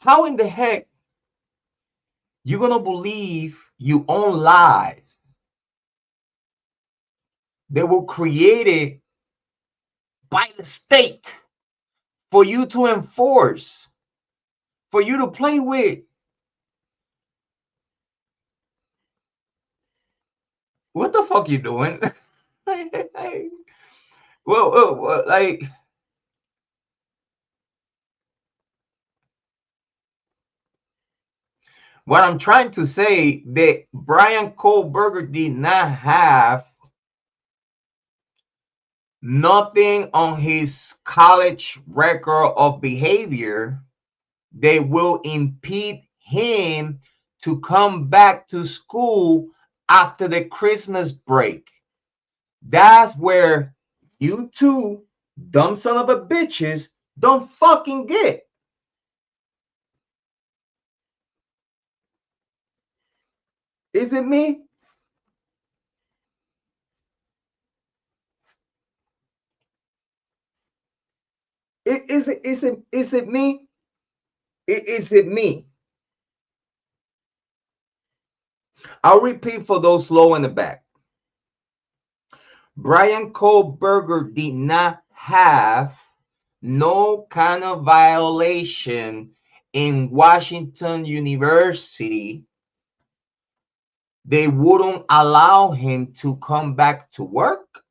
How in the heck you gonna believe your own lies? They were created by the state for you to enforce, for you to play with. What the fuck you doing? well, like, what I'm trying to say, that Bryan Kohberger did not have nothing on his college record of behavior that will impede him to come back to school after the Christmas break. That's where you two dumb son of a bitches don't fucking get. Is it me? Is it me? Is it me? I'll repeat for those slow in the back. Bryan Kohberger did not have no kind of violation in Washington University. They wouldn't allow him to come back to work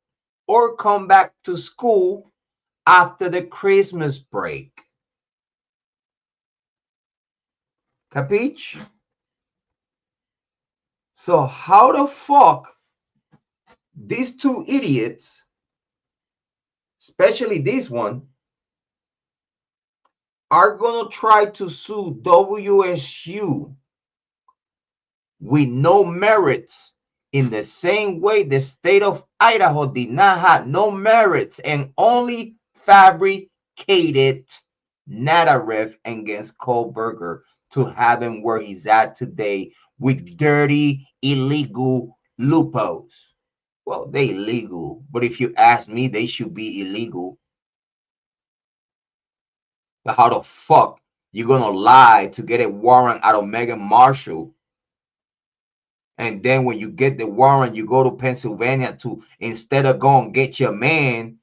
or come back to school after the Christmas break. Capiche? So how the fuck these two idiots, especially this one, are gonna try to sue WSU with no merits, in the same way the state of Idaho did not have no merits and only fabricated narrative against Kohberger to have him where he's at today with dirty, illegal loopholes. Well, they illegal, but if you ask me, they should be illegal. But how the fuck you gonna lie to get a warrant out of Megan Marshall? And then when you get the warrant, you go to Pennsylvania to, instead of going get your man,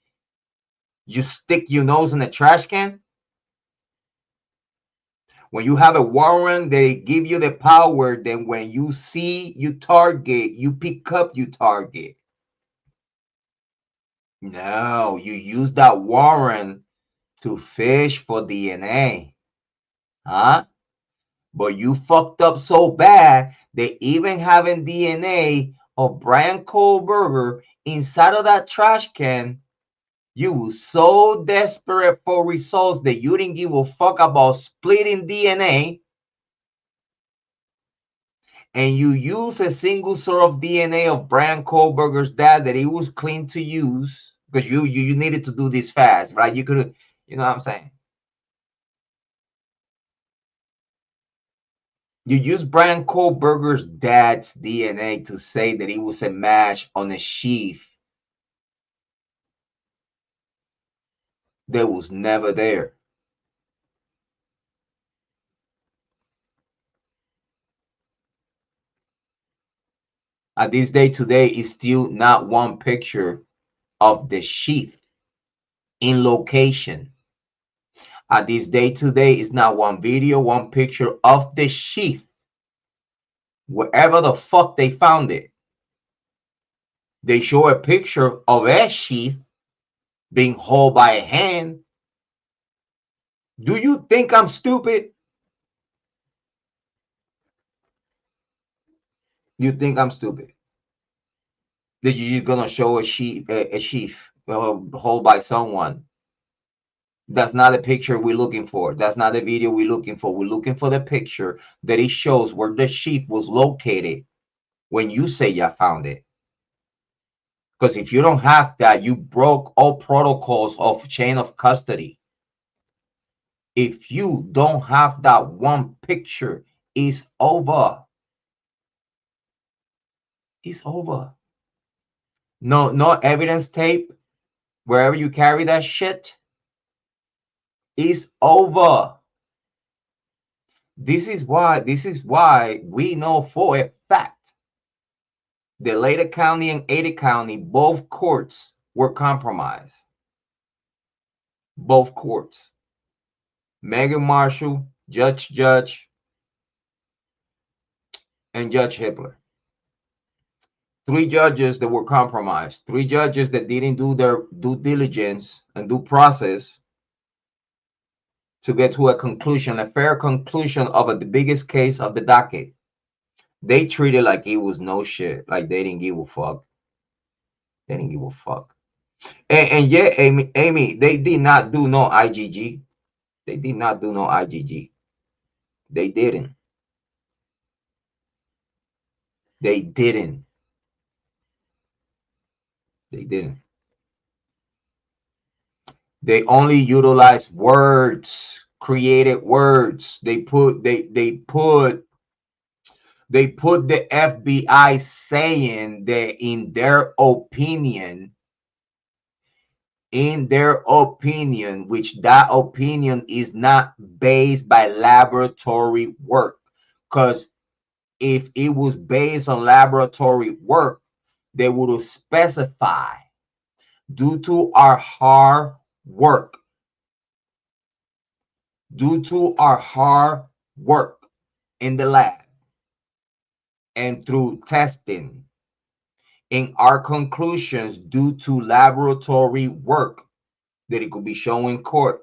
you stick your nose in the trash can? When you have a warrant, they give you the power. Then when you see you target, you pick up your target. No, you use that warrant to fish for DNA. Huh? But you fucked up so bad that even having DNA of Bryan Kohberger inside of that trash can, you were so desperate for results that you didn't give a fuck about splitting DNA, and you use a single sort of DNA of Bryan Kohberger's dad that he was clean to use because you needed to do this fast, right? You could, you know what I'm saying? You use Bryan Kohberger's dad's DNA to say that he was a match on a sheaf that was never there. At this day today, is still not one picture of the sheath in location. At this day today, is not one video, one picture of the sheath wherever the fuck they found it. They show a picture of a sheath being held by a hand. Do you think I'm stupid? You think I'm stupid? That you're gonna show a sheath held by someone? That's not the picture we're looking for. That's not the video we're looking for. We're looking for the picture that it shows where the sheath was located when you say you found it. Because if you don't have that, you broke all protocols of chain of custody. If you don't have that one picture, it's over. It's over. No evidence tape wherever you carry that shit. It's over. This is why we know for a fact the Leda County and Ada County, both courts were compromised. Both courts. Megan Marshall, Judge, and Judge Hippler. 3 judges that were compromised. 3 judges that didn't do their due diligence and due process to get to a conclusion, a fair conclusion of the biggest case of the docket. They treated like it was no shit. Like they didn't give a fuck. They didn't give a fuck. And yeah, Amy, they did not do no IGG. They did not do no IGG. They didn't. They didn't. They didn't. They only utilize words, created words. They put the FBI saying that in their opinion, which that opinion is not based by laboratory work. Because if it was based on laboratory work, they would have specified due to our hard work, in the lab and through testing, in our conclusions due to laboratory work that it could be shown in court,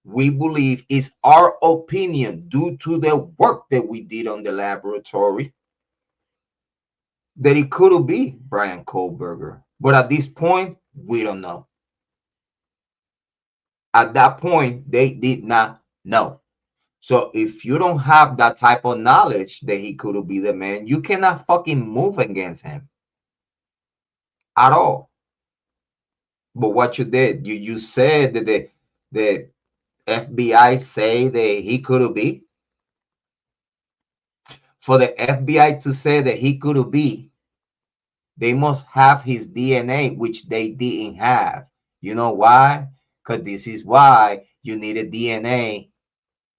we believe is our opinion due to the work that we did on the laboratory that it could be Bryan Kohberger. But at this point, we don't know. At that point, they did not know. So if you don't have that type of knowledge that he could be the man, you cannot fucking move against him at all. But what you did, you said that the FBI say that he could be. For the FBI to say that he could be, they must have his DNA, which they didn't have. You know why? Because this is why you need a DNA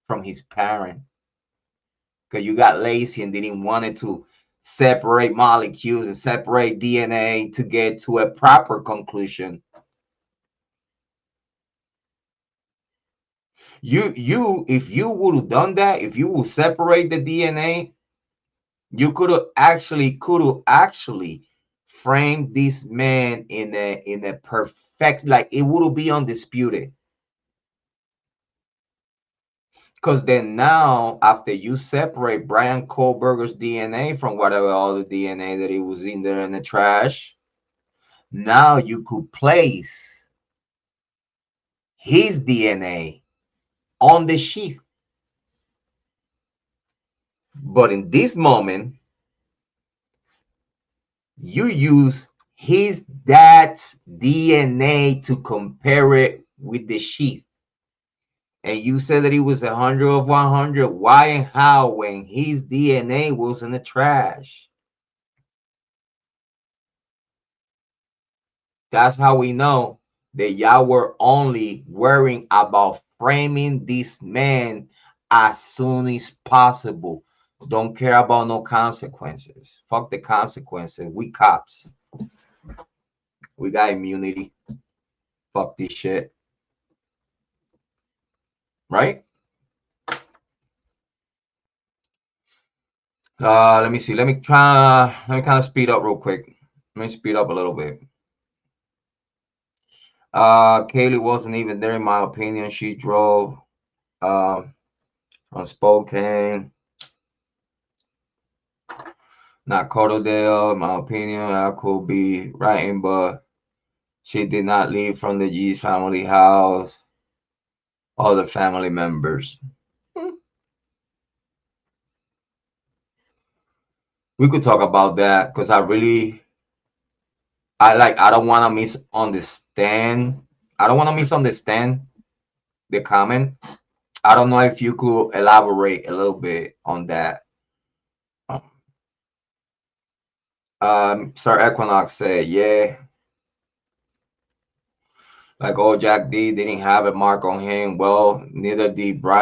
from his parent. Because you got lazy and didn't want to separate molecules and separate DNA to get to a proper conclusion. If you would have done that, if you would separate the DNA, you could have actually framed this man in a perfect, like it would be undisputed. Because then now, after you separate Bryan Kohberger's DNA from whatever other DNA that it was in there in the trash, now you could place his DNA on the sheath. But in this moment, you use his dad's DNA to compare it with the sheath. And you said that he was 100 of 100. Why and how when his DNA was in the trash? That's how we know that y'all were only worrying about framing this man as soon as possible. Don't care about no consequences. Fuck the consequences. We cops. We got immunity. Fuck this shit. Right? Let me see. Let me kind of speed up real quick. Let me speed up a little bit. Kiely wasn't even there in my opinion. She drove from Spokane, not Corderdale. In my opinion, I could be writing, but she did not leave from the G's family house. Other family members. We could talk about that because I don't want to misunderstand. I don't want to misunderstand the comment. I don't know if you could elaborate a little bit on that. Sir Equinox said, yeah. Like, oh, Jack D didn't have a mark on him. Well, neither did Bryan.